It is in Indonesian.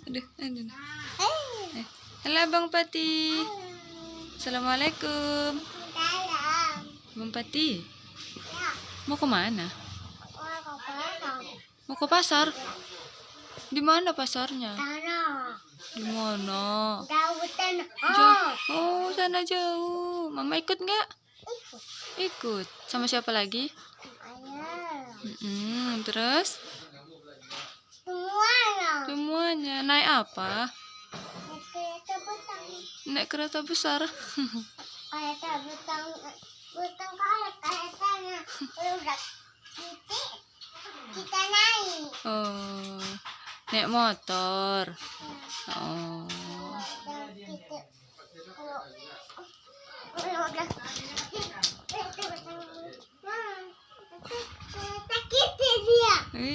Aduh, aduh. Halo Bang Pati. Assalamualaikum. Bang Pati. Mau kemana? Mau ke pasar? Di mana pasarnya? Di mana? Jauh. Oh, sana jauh. Mama ikut nggak? Ikut. Sama siapa lagi? Terus? Semuanya. Naik apa? Naik kereta besar. Kereta butang keretanya udah kita naik. Oh, naik motor. Oh. Sakit dia. Iya.